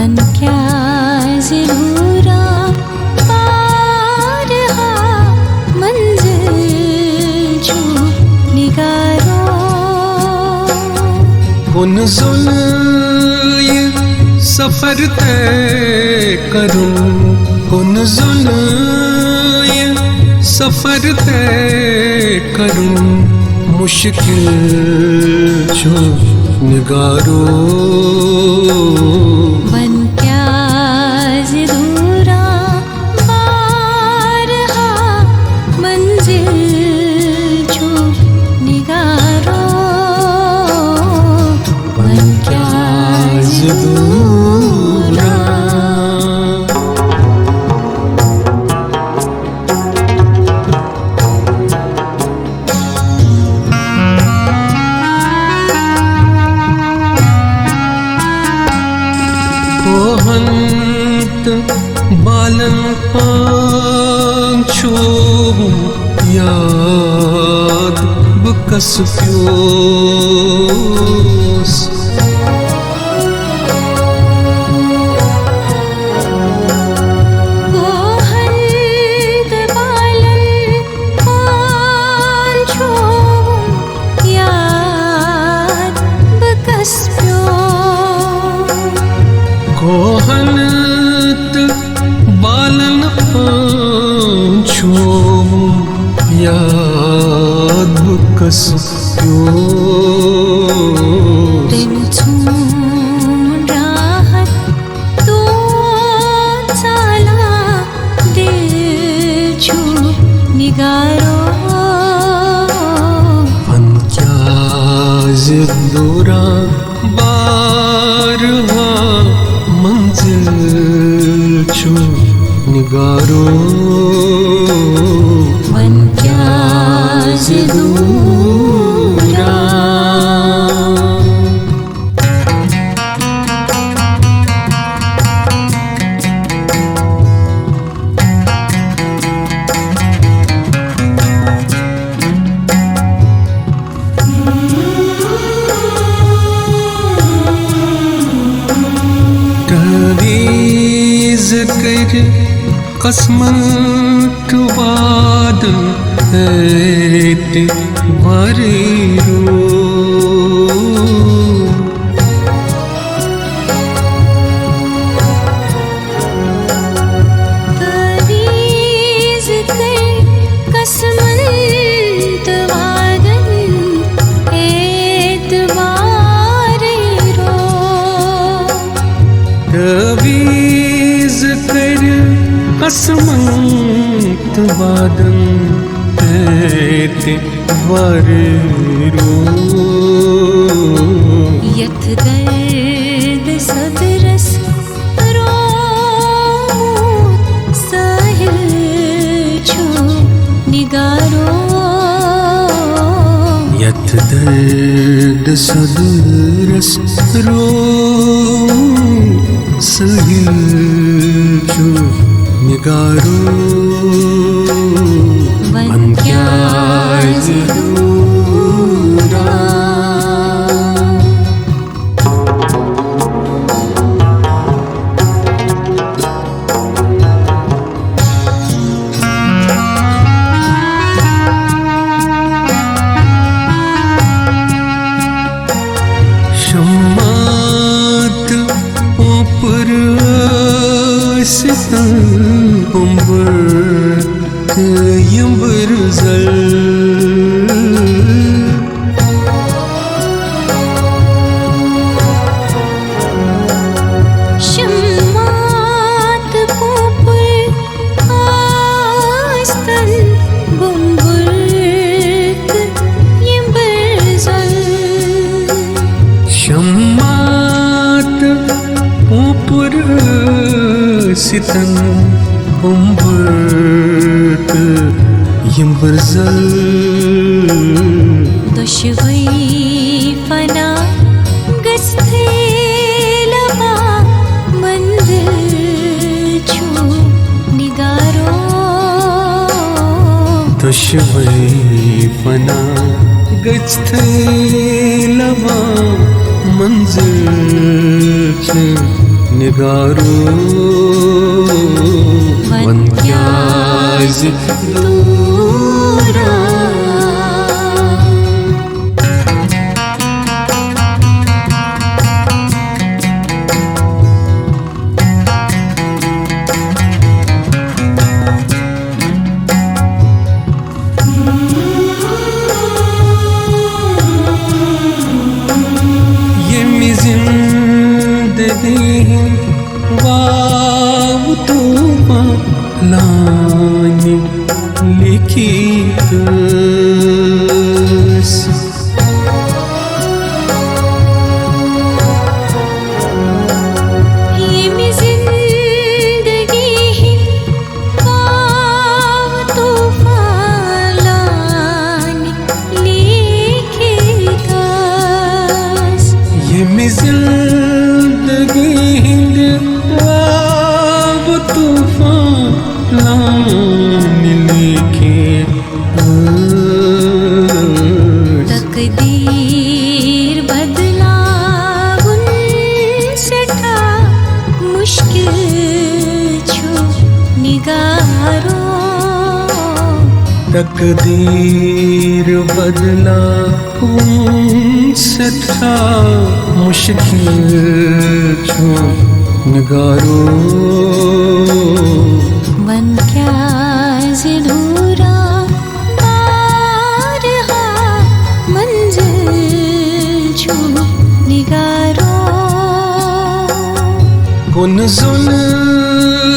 मन क्या ज़रूरा पार हा मंजिल जो निगारो उन ये सफर तय करूं उन ये सफर तय करूं मुश्किल जो निगारो मन क्या ज़रूरा पार हा मंजिल जो निगारो मन क्या ज़रूरा कोहंत बालन पांचो याद बकस प्योस कोहंत बालन पांचो याद बकस कोहनत बालन पांचो याद बकस दिन छून राहत तो साला दिल छू निगारो मन क्या ज़रूरा बारहा मंजिल छू निगारो मन क्या ज़रूरा तवीज़ कर कसमत बाद बारी रो तवीज़ कर कसमत वादन एतबारे रो तवीज़ कर कसमत वादन बारी रो यथ दर्द सदरस रो साहिल छो निगारो यथ दर्द सदरस रो साहिल छो निगारो मन क्या ज़रूरा शम्मात ऊपर सितम उम्र यंबर जल शम्मात ऊपर आस्तन बुम्बुर्क यंबरजल शम्मात ऊपर सितम उम्र यंबरजल दुश्वई फना गस्ते लबा मंदिर छू निगारो दुश्वई फना गस्ते लबा मंजिल निगारो वंत्याज दूरा वाव तूफान लाने लिखी तकदीर बदला उनसे था मुश्किल छू निगारो तकदीर बदला उनसे था मुश्किल छू निगारो मन क्या ज़रूरा बारहा मंजिल छू निगारो कुन सुन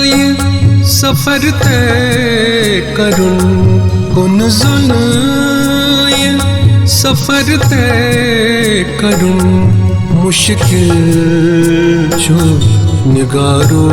ये सफर तय करूं कुन सुन ये सफर तय करूं मुश्किल छू निगारो